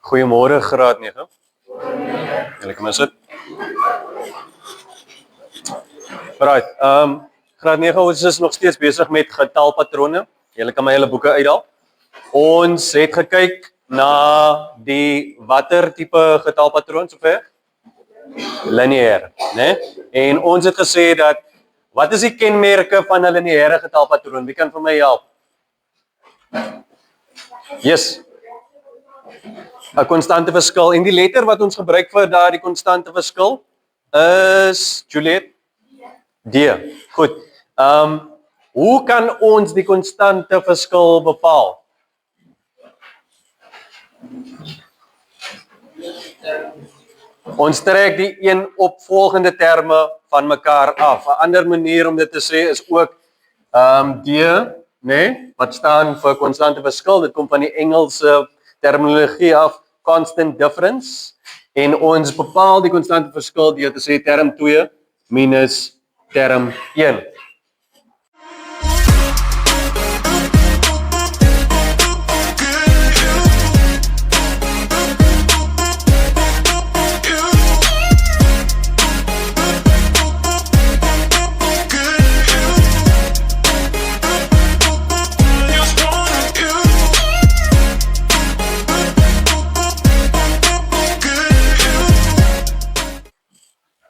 Goeiemôre graad 9. Julle kan maar sit. Right, graad 9 ons is nog steeds besig met getalpatrone. Julle kan my julle boeke uithaal. Ons het gekyk na die watter tipe getalpatroon sover? Lineêr, né? En ons het gesê dat wat is die kenmerke van 'n lineêre getalpatroon? Wie kan vir my help? Yes. 'n Konstante verskil en die letter wat ons gebruik vir daardie konstante verskil is Juliet D. Goed. Hoe kan ons die konstante verskil bepaal? Ons trek die een opvolgende terme van mekaar af. 'n Ander manier om dit te sê is ook D, né, wat staan vir konstante verskil. Dit kom van die Engelse terminologie af, constant difference. En ons bepaal die konstante verskil deur te sê term 2 minus term 1.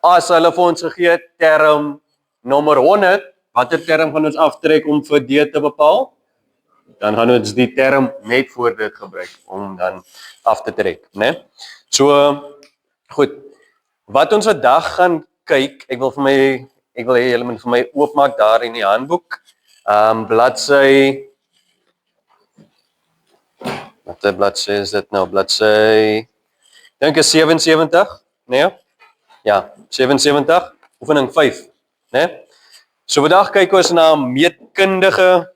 As hulle vir ons gegee het term nommer 100, watter term gaan ons aftrek om vir D te bepaal? Dan gaan ons die term net voor dit gebruik om dan af te trek, né? So, goed. Wat ons vandag gaan kyk, ek wil hê julle moet vir my oopmaak daar in die handboek. Bladsy watter bladsy is dit nou? Bladsy dink is 77, né? Ja, 77, oefening 5, né? So vandag kyk ons na meetkundige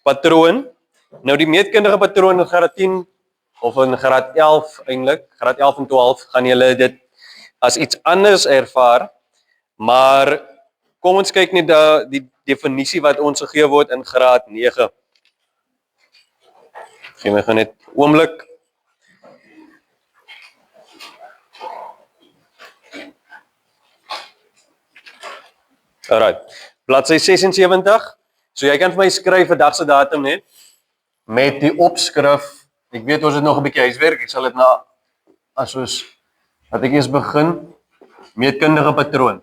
patroon. Nou die meetkundige patroon in graad 10 of in graad 11 eintlik, graad 11 en 12 gaan julle dit as iets anders ervaar, maar kom ons kyk net die definisie wat ons gegee word in graad 9. Gee my gaan net oomblik. Alright, bladsy 76, so jy kan vir my skryf vandag se datum net, met die opskrif, ek weet ons het nog 'n bietjie huiswerk, ek sal dit wat ek eers begin, meetkundige patroon.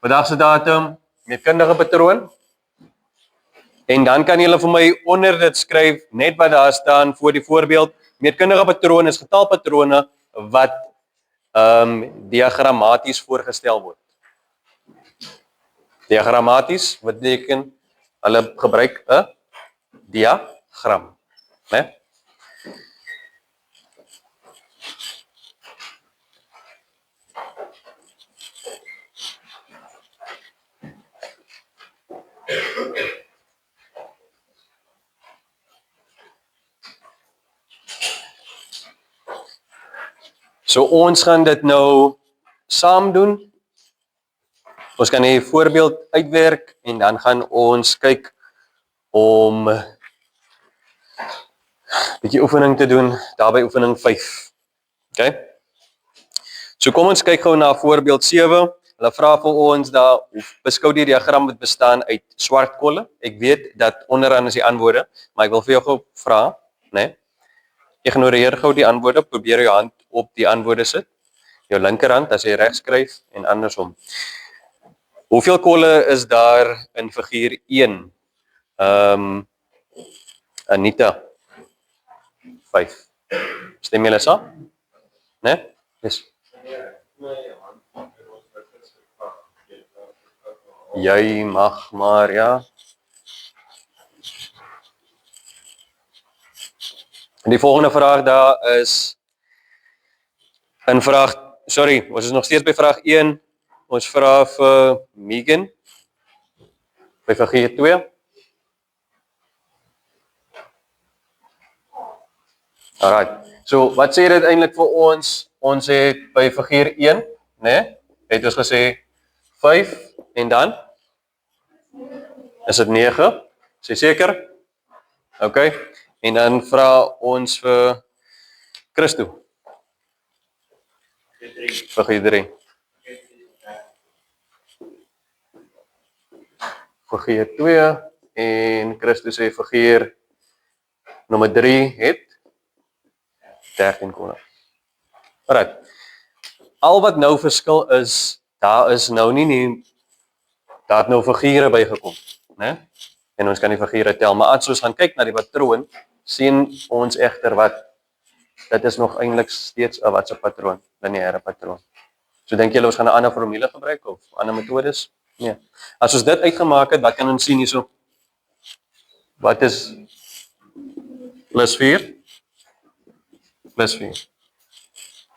Vandag se datum, meetkundige patroon, en dan kan julle vir my onder dit skryf, net wat daar staan voor die voorbeeld, meetkundige patroon is getalpatrone wat diagrammaties voorgestel word. Diagrammaties, wat beteken, hulle gebruik 'n diagram, né? So ons gaan dit nou saam doen. Ons kan 'n voorbeeld uitwerk en dan gaan ons kyk om 'n bietjie oefening te doen, daarby oefening 5. Okay? So kom ons kyk gou na voorbeeld 7. Hulle vra vir ons daar, beskou die diagram wat bestaan uit swart kolle. Ek weet dat onderaan is die antwoorde, maar ek wil vir jou gou vra, né? Ignoreer gou die antwoorde, probeer jou hand op die antwoorde sit. Jou linkerhand as jy reg skryf en andersom. Hoeveel kolle is daar in figuur 1? Anita. 5. Stem julle saam? Né? Yes. Jy mag maar, ja. En die volgende vraag daar is in vraag, ons is nog steeds by vraag 1. Ons vra vir Megan by figuur 2. Alright, so wat sê dit eintlik vir ons? Ons het by figuur 1, né? Het ons gesê 5 en dan? Is dit 9? Is jy seker? Okay, en dan vra ons vir Christo, figuur 3. Figuur 2 en Christo sê figuur nommer 3 het 13 kolle. Alright. Al wat nou verskil is, daar is nou nie daar het nou figure bygekom, né? En ons kan die figure tel, maar as ons gaan kyk na die patroon, sien ons egter wat dit is nog eintlik steeds 'n watse patroon, lineêre patroon. So dink julle ons gaan 'n ander formule gebruik of ander metodes? Nee. As ons dit uitgemaak het, wat kan ons sien hierso? Wat is plus 4? Plus 4.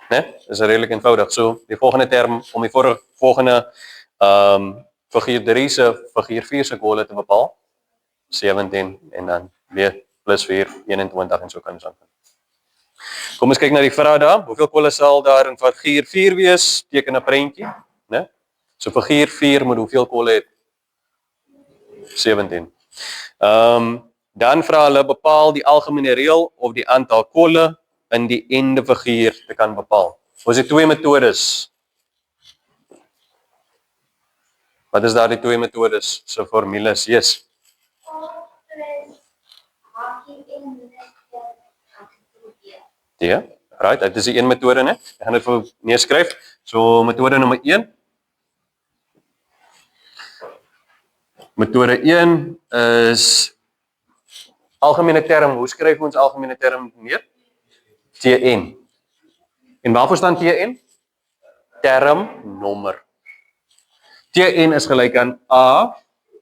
Né? Dis redelik eenvoudig. So die volgende term om die volgende figuur 3 se figuur 4 se kolle te bepaal, 17 en dan weer plus 4, 21 en so kan ons aan. Kom ons kyk na die vraag daar. Hoeveel kolle sal daar in figuur 4 wees? Teken 'n prentjie, né? So figuur 4 moet hoeveel kolle het? 17. Dan vra hulle bepaal die algemene reël of die aantal kolle in die ende figuur te kan bepaal. Ons het twee metodes. Wat is daar die twee metodes se formules? Yes. Ja, right, dit is die een metode, né? Ek gaan dit vir neerskryf. So metode nommer 1. Metode 1 is algemene term. Hoe skryf ons algemene term neer? Tn. En waarvoor staan Tn? Termnommer. Tn is gelyk aan A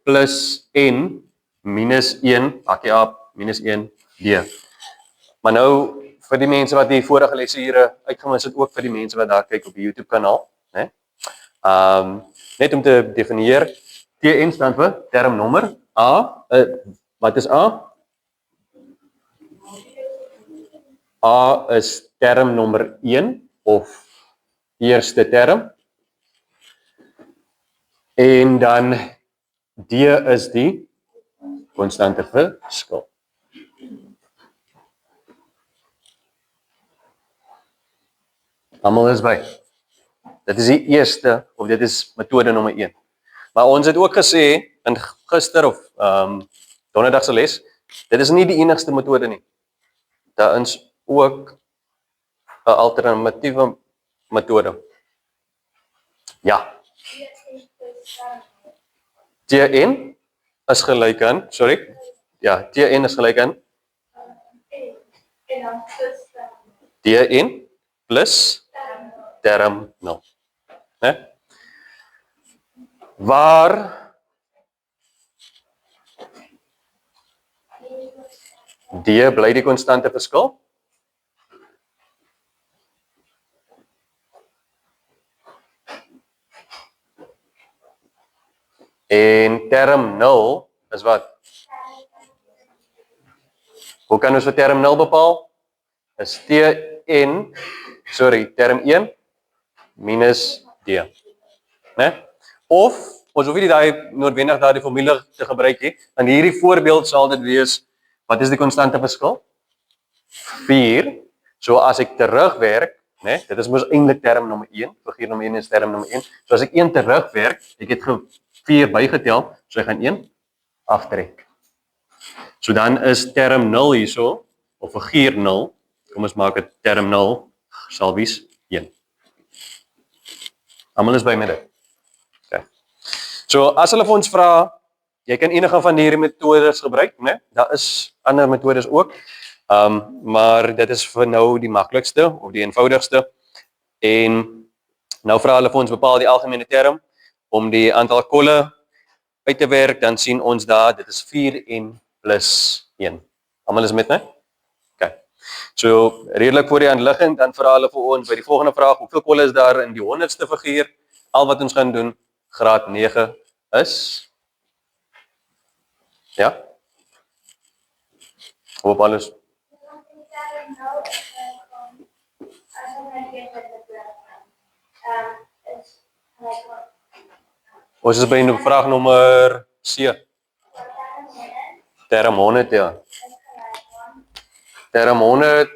plus N minus 1, A minus 1 D. Maar nou vir die mense wat die vorige lesse hier uitgemis het, ook vir die mense wat daar kyk op die YouTube kanaal, né? Net om te definieer, Tn staan vir termnommer. A, wat is A? A is term nommer 1 of eerste term. En dan D is die konstante verskil. Almal is by. Dit is die eerste of dit is metode nommer 1. Maar ons het ook gesê in gister of donderdag se les, dit is nie die enigste metode nie. Daar is ook 'n alternatiewe metode. Ja. Tn is gelyk aan, Tn is gelyk aan Tn plus term 0. Né? Waar D bly die konstante verskil? En term 0 is wat? Hoe kan ons vir term 0 bepaal? Is term 1 minus D. Né? Of, ons hoef nie noodwendig daai formule te gebruik nie. In hierdie voorbeeld sal dit wees, wat is die konstante verskil? 4. So as ek terugwerk, né? Dit is mos eintlik term nommer 1, figuur nommer 1 is term nommer 1. So as ek 1 terugwerk, ek het 4 bygetel, so ek gaan 1 aftrek. So dan is term 0 hierso, of figuur 0, kom ons maak dit term 0, sal wees 1. Almal is by met dit. Okay. So as hulle vir ons vra, jy kan enige van hierdie metodes gebruik, né? Daar is ander metodes ook. Maar dit is vir nou die maklikste of die eenvoudigste. En nou vra hulle vir ons bepaal die algemene term om die aantal kolle uit te werk, dan sien ons daar dit is 4n plus 1. Almal is met, né? Okay. So redelik voor die hand liggend, dan vra hulle vir ons by die volgende vraag, hoeveel kolle is daar in die 100ste figuur? Al wat ons gaan doen, graad 9 is ja. Hoop alles. Ons is by vraag nommer C. Term 100, ja. Term 100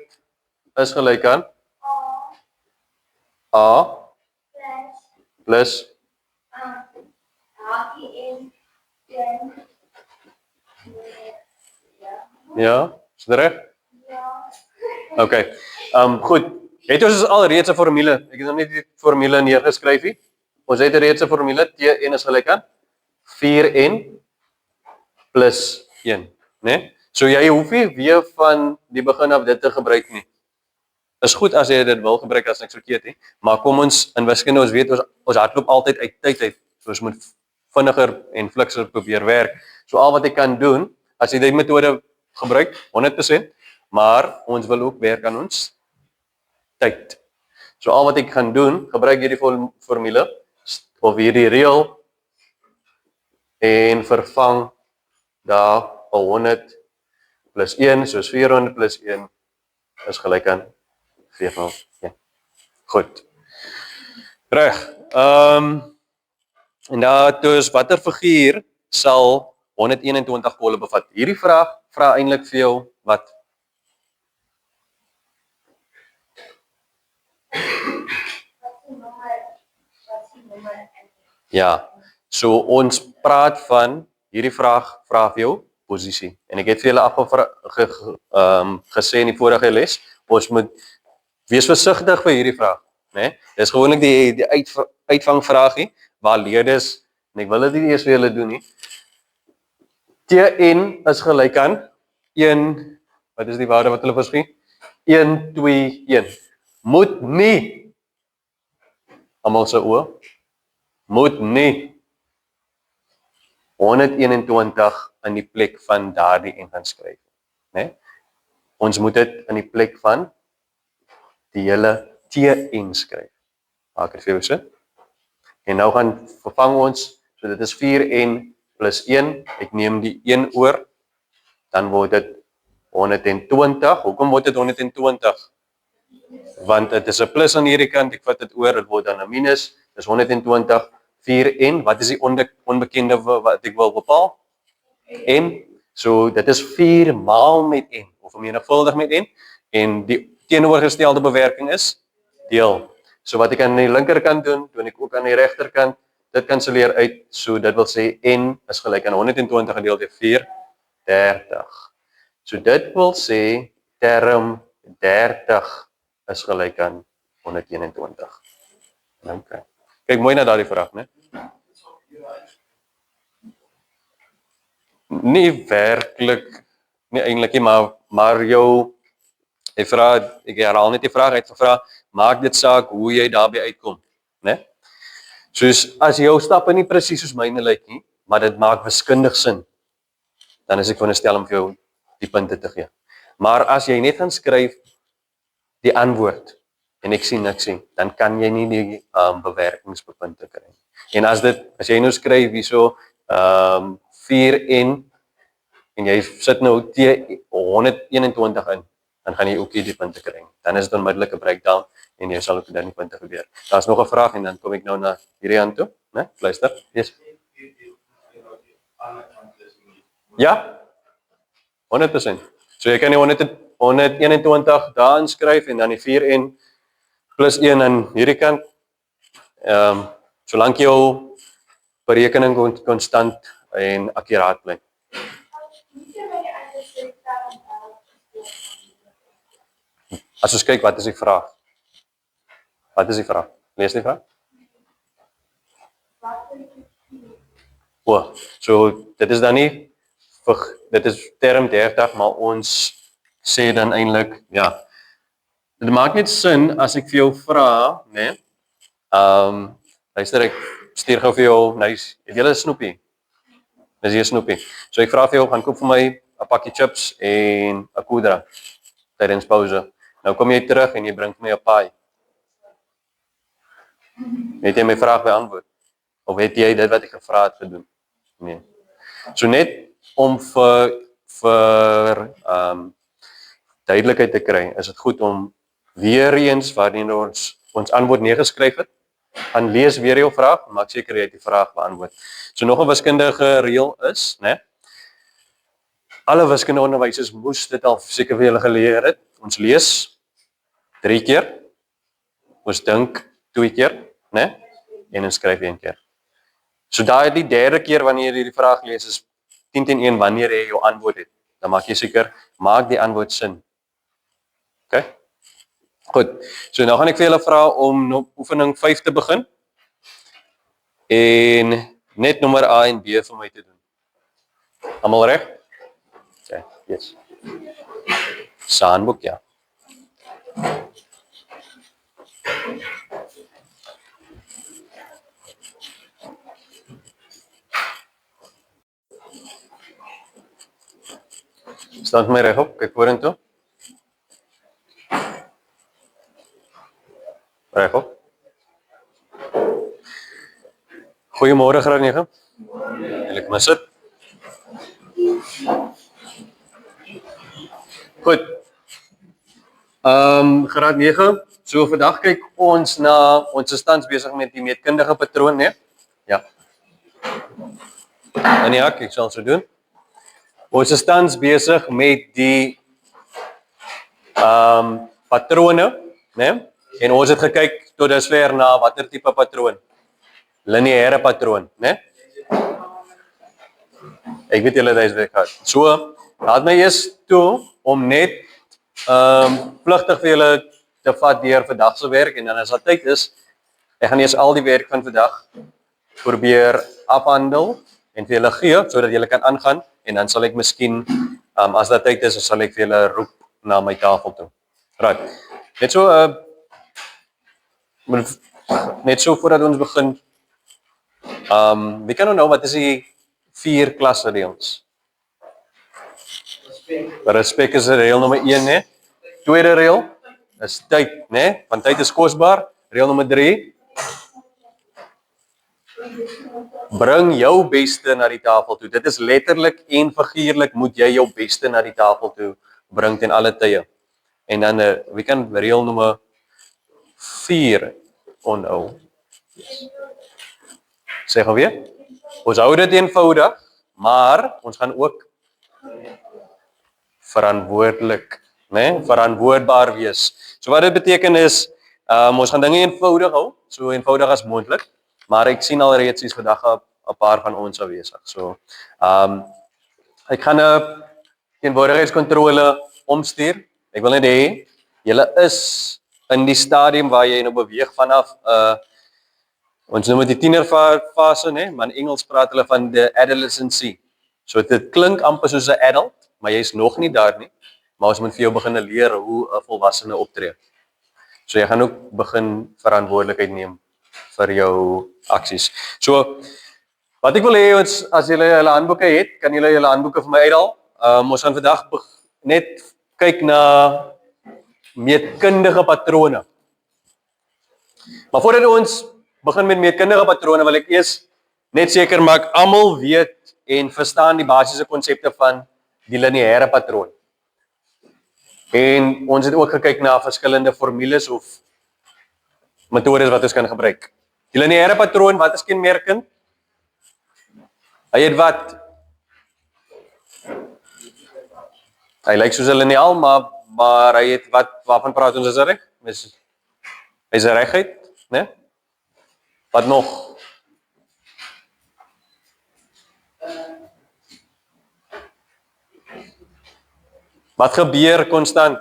is gelyk aan A plus ja, is dit reg? Okay. Goed. Het ons alreeds 'n formule. Ek het nog nie die formule neergeskryf nie. Ons het reeds 'n formule. T1 is gelyk aan 4n plus 1, né? So jy hoef nie weer van die begin af dit te gebruik nie. Is goed as jy dit wil gebruik as niks verkeerd nie, maar kom ons in wiskunde ons weet ons hardloop altyd uit tyd uit. So ons moet vinniger en flikser probeer werk. So al wat ek kan doen, as jy die metode gebruik 100%, maar ons wil ook werk aan ons tyd. So al wat ek gaan doen, gebruik hierdie formule of hierdie reël en vervang daar 100 plus 1, soos 400 plus 1 is gelyk aan 401. Goed. Reg. En dus watter figuur sal 121 pole bevat? Hierdie vraag vra eintlik vir jou wat? Ja, so ons praat van hierdie vraag vra vir jou posisie. En ek het vir julle gesê in die vorige les, ons moet wees versigtig vir hierdie vraag, né? Dis gewoonlik die uitvangvraagie waar leerders, en ek wil dit nie eers vir julle doen nie. Tn is gelyk aan 1, wat is die waarde wat hulle verskyn? 1, 2, 1. Moet nie, almal se oë, moet nie 121 in die plek van daardie en gaan skryf, né? Ons moet dit in die plek van die hele Tn skryf. Maak dit vir jou sin? En nou gaan vervang ons, so dit is 4n plus 1, ek neem die 1 oor, dan word dit 120. Hoekom word dit 120? Want dit is 'n plus aan hierdie kant, ek vat dit oor, dit word dan 'n minus, dis 120, 4n, wat is die onbekende wat ek wil bepaal? N, so dit is 4 maal met n, of vermenigvuldig met n, en die teenoorgestelde bewerking is deel. So wat ek aan die linkerkant doen ek ook aan die regterkant, dit kanselleer uit, so dit wil sê n is gelyk aan 120 gedeeld deur 4, 30. So dit wil sê term 30 is gelyk aan 121. Okay. Kyk mooi na daardie vraag, né? Nie werklik, nie eintlik nie, maar jou ek herhaal net die vraag uitgevra, maak dit saak hoe jy daarby uitkom, né? Soos as jou stappe nie presies soos myne lyk nie, maar dit maak wiskundig sin, dan is ek veronderstel om vir jou die punte te gee. Maar as jy net gaan skryf die antwoord en ek sien niks nie, dan kan jy nie die bewerkingspunte kry. En as jy nou skryf hierso 4n en jy sit nou T121 in, dan gaan jy ook hier die punte kry. Dan is dit onmiddellik 'n breakdown en jy sal ook dan die punte gebeur. Daar's nog 'n vraag en dan kom ek nou na hierdie aan toe, né? Luister. Yes. Ja? 100%. So jy kan die 121 daar inskryf en dan die 4n plus 1 aan hierdie kant. Solank jou berekening konstant en akkuraat bly. As ons kyk, wat is die vraag? Wat is die vraag? Lees die vraag. So dit is dan nie, dit is term 30, maar ons sê dan eintlik, ja, dit maak net sin as ek vir jou vra, né? Luister, ek stuur gou vir jou, het jy 'n snoepie? Dis hier snoepie. So ek vra vir jou, gaan koop vir my 'n pakkie chips en 'n koeldrank tydens pouse. Nou kom jy terug en jy bring vir my 'n paai. Het jy my vraag beantwoord? Of het jy dit wat ek gevra het gedoen? Nee. So net om vir duidelikheid te kry, is dit goed om weer eens wanneer ons antwoord neergeskryf het, gaan lees weer jou vraag, maak seker jy het die vraag beantwoord. So nog 'n wiskundige reël is, né? Alle wiskundeonderwysers moes dit al seker vir julle geleer het. Ons lees 3 keer. Ons dink 2 keer, né? En ons skryf 1 keer. So daai die derde keer wanneer jy die vraag lees is 10 teen 1 wanneer jy jou antwoord het. Dan maak jy seker maak die antwoord sin. OK? Goed. So nou gaan ek vir julle vra om oefening 5 te begin. En net nommer A en B vir my te doen. Almal reg? OK, yes. Saanboek, ja. Staan my reg op, kyk vorentoe. Reg op. Goeiemôre graad 9. Ek moet sit. Goed. Graad 9. So vandag kyk ons na ons is tans besig met die meetkundige patroon, né? Ja. En ja, ek sal so doen. Ons is tans besig met die patrone, né? En ons het gekyk tot dusver na watter tipe patroon? Lineêre patroon, né? Ek weet julle dis gehad. So, laat my eers toe om net vlugtig vir julle te vat deur vandag se werk en dan as dit tyd is, ek gaan eers al die werk van vandag probeer afhandel en vir julle gee sodat julle kan aangaan en dan sal ek miskien as dit tyd is, sal ek vir julle roep na my tafel toe. Right. Net so voordat ons begin. Wie kan nou wat is die 4 klasreëls? Respek is reël nommer 1, né? Tweede reël is tyd, né? Want tyd is kosbaar. Reël nommer 3. Bring jou beste na die tafel toe. Dit is letterlik en figuurlik moet jy jou beste na die tafel toe bring ten alle tye. En dan wie kan reël nommer 4 onthou? Sê gou weer. Ons hou dit eenvoudig, maar ons gaan ook verantwoordelik, né? Verantwoordbaar wees. So wat dit beteken is, ons gaan dinge eenvoudig hou, so eenvoudig as moontlik, maar ek sien alreeds hier's vandag 'n paar van ons afwesig. So, ek gaan 'n teenwoordigheidskontrole omstuur. Ek wil net hê julle is in die stadium waar jy nou beweeg vanaf ons noem dit die tienerfase, né? Maar in Engels praat hulle van the adolescency. So dit klink amper soos 'n adult, maar jy's nog nie daar nie. Maar ons moet vir jou begin leer hoe 'n volwassene optree. So jy gaan ook begin verantwoordelikheid neem vir jou aksies. So wat ek wil hê as julle julle handboeke het, kan julle julle handboeke vir my uithaal. Ons gaan vandag net kyk na meetkundige patrone. Maar voordat ons begin met meetkundige patrone wil ek eers net seker maak almal weet en verstaan die basiese konsepte van die lineêre patroon. En ons het ook gekyk na verskillende formules of metodes wat ons kan gebruik. Die lineêre patroon, wat is kenmerkend? Hy het wat? Hy lyk soos 'n lineaal, maar hy het wat? Waarvan praat ons, is dit reg? Hy's 'n regheid, né? Wat nog? Wat gebeur konstant?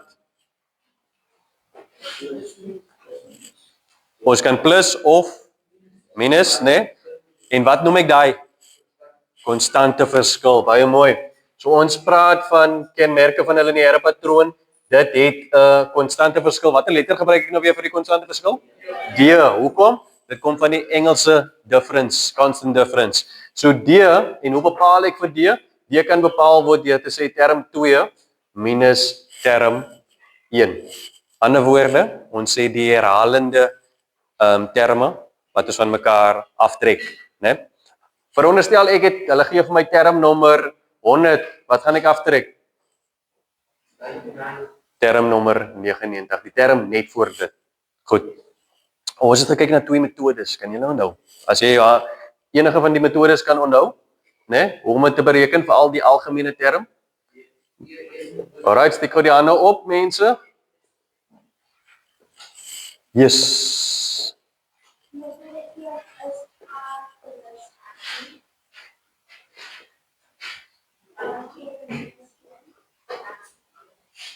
Ons kan plus of minus, né? En wat noem ek daai? Konstante verskil, baie mooi. So ons praat van kenmerke van 'n lineêre patroon. Dit het 'n konstante verskil. Watter letter gebruik ek nou weer vir die konstante verskil? D. Hoekom? Dit kom van die Engelse difference, constant difference. So D, en hoe bepaal ek vir D? D kan bepaal word deur te sê term 2 minus term 1. Ander woorde, ons sê die herhalende terme wat ons van mekaar aftrek, né? Veronderstel hulle gee vir my term nommer 100, wat gaan ek aftrek? Term nommer 99, die term net voor dit. Goed. Ons het gekyk na 2 metodes, kan julle onthou? As jy enige van die metodes kan onthou, né? Hoe om dit te bereken vir al die algemene term? Alright, steek gou die hande op, mense. Yes.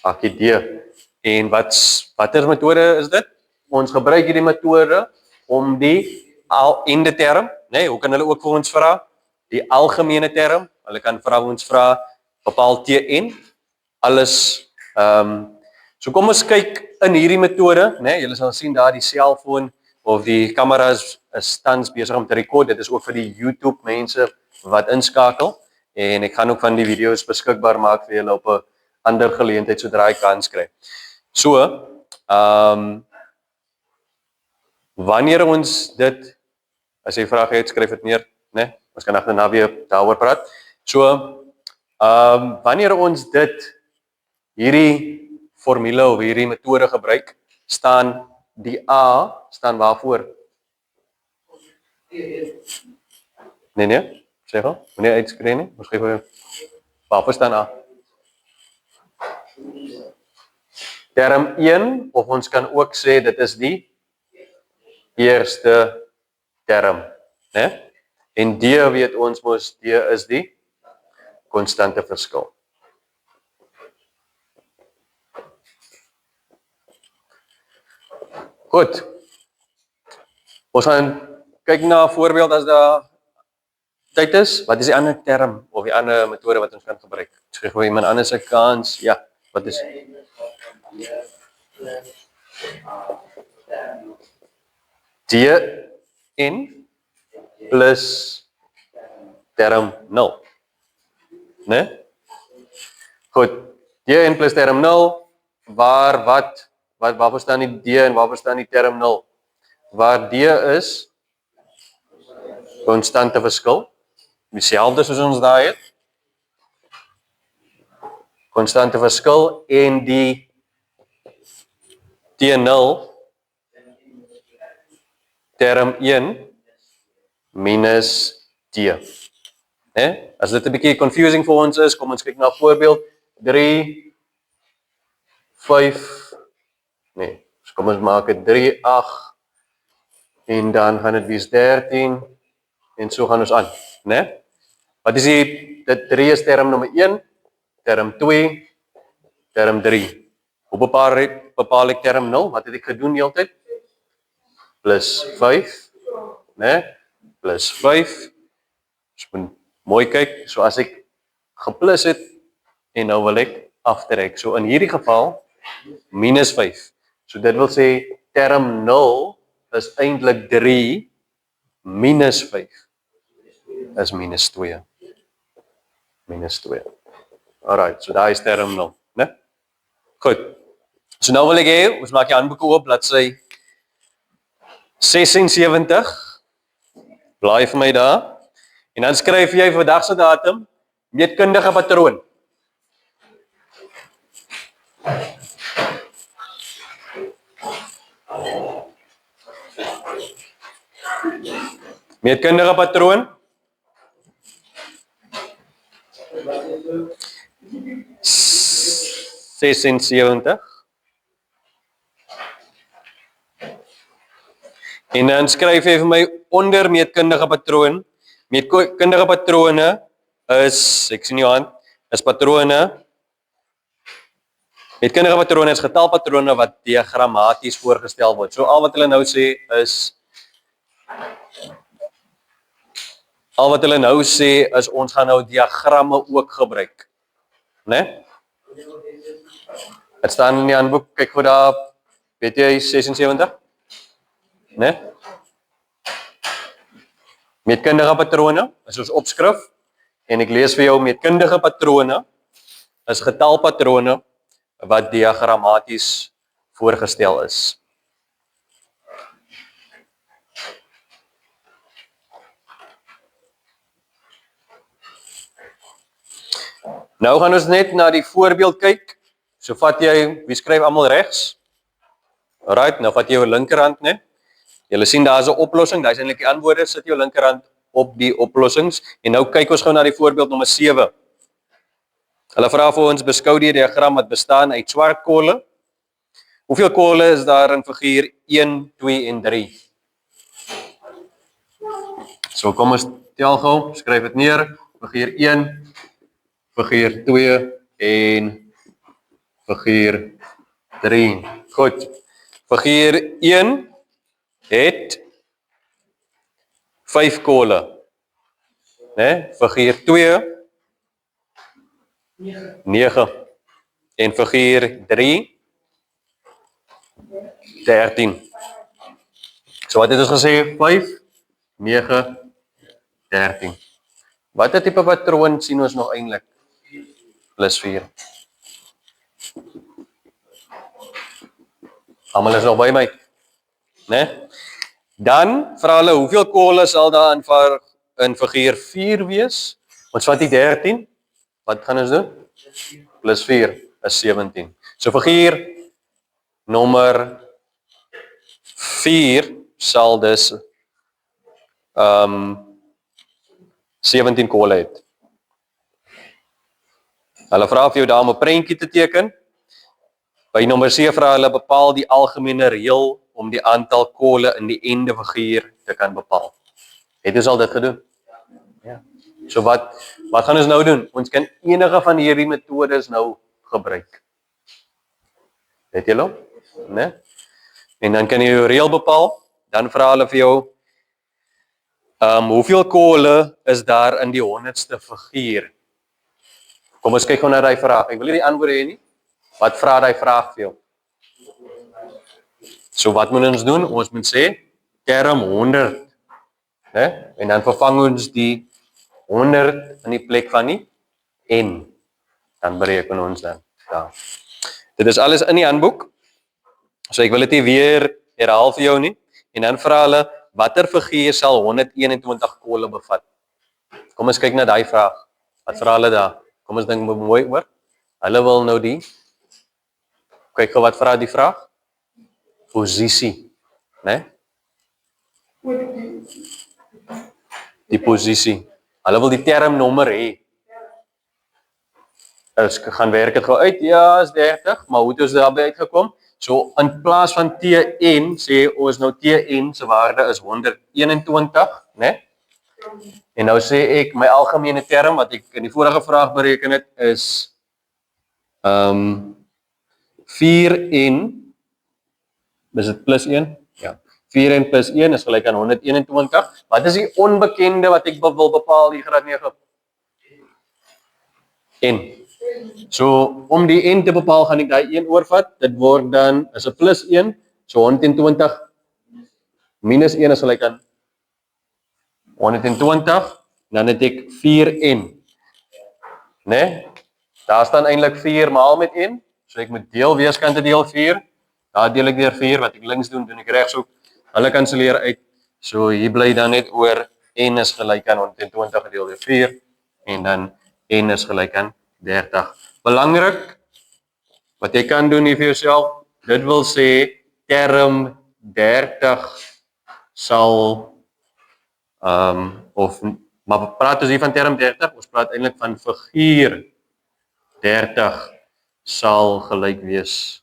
Akidee. En watter metode is dit? Ons gebruik hierdie metode om die einde term, nee, hoe kan hulle ook vir ons vra? Die algemene term. Hulle kan vra ons vra bepaal TN alles so kom ons kyk in hierdie metode, né? Julle sal sien daar die selfoon of die kamera is tans besig om te rekord. Dit is ook vir die YouTube mense wat inskakel en ek gaan ook van die video's beskikbaar maak vir julle op 'n ander geleentheid sodra ek kans kry. So, wanneer ons dit as jy vrae het, skryf dit neer, né? Ons kan agterna weer daaroor praat. So, wanneer ons dit hierdie formule of hierdie metode gebruik, staan die A staan waarvoor? Nee, sê gou. Moenie uitskree nie. Ons gee vir waarvoor staan A? Term 1 of ons kan ook sê dit is die eerste term, né? En D weet ons mos D is die konstante verskil. Goed. Ons gaan kyk na 'n voorbeeld as daar tyd is. Wat is die ander term of die ander metode wat ons kan gebruik? Ek gee vir iemand anders 'n kans. Ja, wat is Dn plus term 0. Né? Goed. Dn plus term 0 waarvoor staan die D en waarvoor staan die term 0? Waar D is konstante verskil, dieselfde soos ons daai het. Konstante verskil en die T0 term 1 minus T. As dit 'n bietjie confusing vir ons is, kom ons kyk na 'n voorbeeld. 3 5 nee, so kom ons maak dit 3 8 en dan gaan dit wees 13 en so gaan ons aan, né? Wat is dit 3 is term nommer 1, term 2, term 3. Hoe bepaal ek term 0? Wat het ek gedoen die hele tyd? Plus 5, né? Plus 5. Ons moet mooi kyk, so as ek geplus het en nou wil ek aftrek. So in hierdie geval minus 5. So dit wil sê term 0 is eintlik 3 minus 5 is minus 2. Minus 2. Alright, so daar is term 0, né? Goed. So nou wil ek hê, ons maak die handboeke oop, bladsy 76. Blaai vir my daar. En dan skryf jy vandag se datum, meetkundige patroon. Meetkundige patroon. 76. En dan skryf jy vir my onder meetkundige patroon. Meetkundige patrone is, ek sien jou hand, is patrone. Meetkundige patrone is getalpatrone wat diagrammaties voorgestel word. So al wat hulle nou sê is ons gaan nou diagramme ook gebruik. Né? Dit staan in die handboek, kyk gou daar, weet jy 76? Né? Meetkundige patrone is ons opskrif en ek lees vir jou meetkundige patrone is getalpatrone wat diagrammaties voorgestel is. Nou gaan ons net na die voorbeeld kyk. So vat jy, wie skryf almal regs? Alright, nou vat jy jou linkerhand, né? Julle sien daar is 'n oplossing, daar is eintlik die antwoorde, sit jou linkerhand op die oplossings en nou kyk ons gou na die voorbeeld nommer 7. Hulle vra vir ons beskou die diagram wat bestaan uit swart kolle Hoeveel kole is daar in figuur 1, 2 en 3? So kom ons tel gou, skryf dit neer. Figuur 1, figuur 2 en figuur 3. Goed. Figuur 1 het 5 kole. Né? Figuur 2 9 en figuur 3 13. So wat het ons gesê? 5 9 13. Watter tipe patroon sien ons nog eintlik? Plus 4. Almal is nog by my. Né? Dan vra hulle hoeveel kole sal daar in figuur 4 wees? Ons vat die 13. Wat gaan ons doen? Plus 4 is 17. So figuur nommer 4 sal dus 17 kole het. Hulle vra vir jou daar om 'n prentjie te teken. By nommer 7 vra hulle bepaal die algemene reël om die aantal kole in die ende figuur te kan bepaal. Het ons al dit gedoen? Ja. So wat gaan ons nou doen? Ons kan enige van hierdie metodes nou gebruik. Het julle? Né? En dan kan jy jou reël bepaal. Dan vra hulle vir jou hoeveel kole is daar in die 100ste figuur? Kom ons kyk gou na daai vraag. Ek wil nie die antwoorde hê nie. Wat vra daai vraag vir jou? So wat moet ons doen? Ons moet sê term 100, né? En dan vervang ons die 100 in die plek van die n. Dan bereken ons dan. Ja. Dit is alles in die handboek. So ek wil dit nie weer herhaal vir jou nie. En dan vra hulle watter figuur sal 121 kole bevat? Kom ons kyk na daai vraag. Wat vra hulle daar? Kom ons dink mooi oor. Hulle wil nou die kyk gou wat vra die vraag? Posisie, né? Die posisie. Hulle wil die termnommer hê. Ons gaan werk dit gou uit. Ja, is 30, maar hoe het ons daarby uitgekom? So in plaas van Tn sê ons nou Tn se waarde is 121, né? En nou sê ek my algemene term wat ek in die vorige vraag bereken het is 4n, is dit plus 1? Ja. 4n plus 1 is gelyk aan 121. Wat is die onbekende wat ek wil bepaal hier graad 9? N. So om die n te bepaal gaan ek daai 1 oorvat. Dit word dan is 'n plus 1. So 120 minus 1 is gelyk aan 120. Dan het ek 4n. Né? Daar staan eintlik 4 maal met n. So ek moet deel weerskante deel 4. Daar deel ek deur 4. Wat ek links doen ek regs ook. Hulle kanselleer uit. So hier bly dan net oor n is gelyk aan 120 gedeel deur 4 en dan n is gelyk aan 30. Belangrik wat jy kan doen hier vir jouself, dit wil sê term 30 sal maar praat ons hier van term 30, ons praat eintlik van figuur 30 sal gelyk wees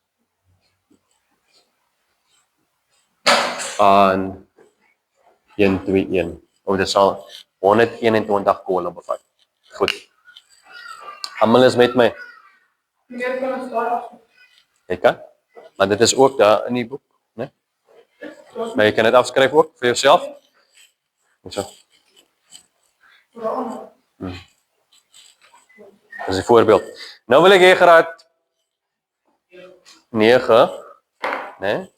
aan 121. Of dit sal 121 kole bevat. Goed. Almal is met my. Jy kan? Maar dit is ook daar in die boek, né? Maar jy kan dit afskryf ook vir jouself. So. Dis 'n voorbeeld. Nou wil ek hê graad 9, né?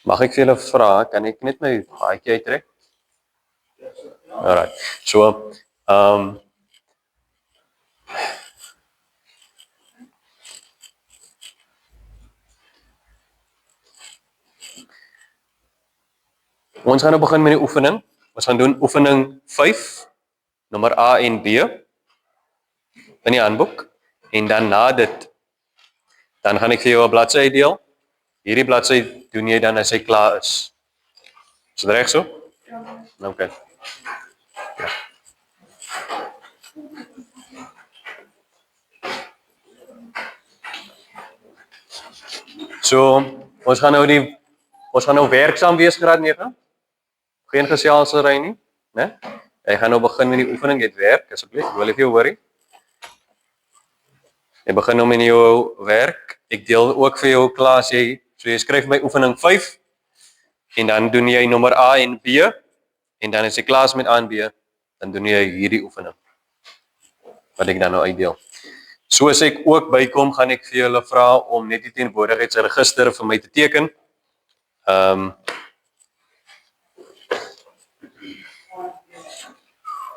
Mag ek vir julle vra, kan ek net my haartjie uittrek? Alright. So, ons gaan nou begin met die oefening. Ons gaan doen oefening 5, nommer A en B in die handboek. En dan na dit, dan gaan ek vir jou 'n bladsy deel. Hierdie bladsy doen jy dan as hy klaar is. Is dit reg so? Ja. Okay. Ja. So, ons gaan nou werksaam wees graad 9. Geen geselsery nie, né? Jy gaan nou begin met die oefening, jy het werk, asseblief, wil ek jou worry. Jy begin nou met jou werk. Ek deel ook vir jou klas jy, so jy skryf by oefening 5 en dan doen jy nommer A en B en dan as jy klaar is met A en B, dan doen jy hierdie oefening wat ek dan nou uitdeel. Soos ek ook bykom, gaan ek vir julle vra om net die teenwoordigheidsregister vir my te teken.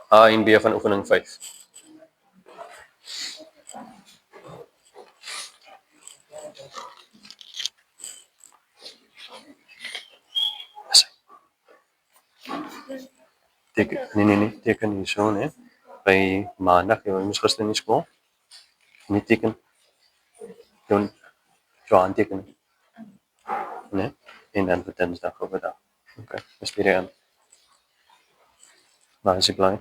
A en B van oefening 5. Nee, teken hier so, né? By maandag, jy moes gister in die skool. Nie teken. Doen so aanteken. Né? En dan vir Dinsdag op 'n dag. Okay, dis weer aan. Waar is die bly?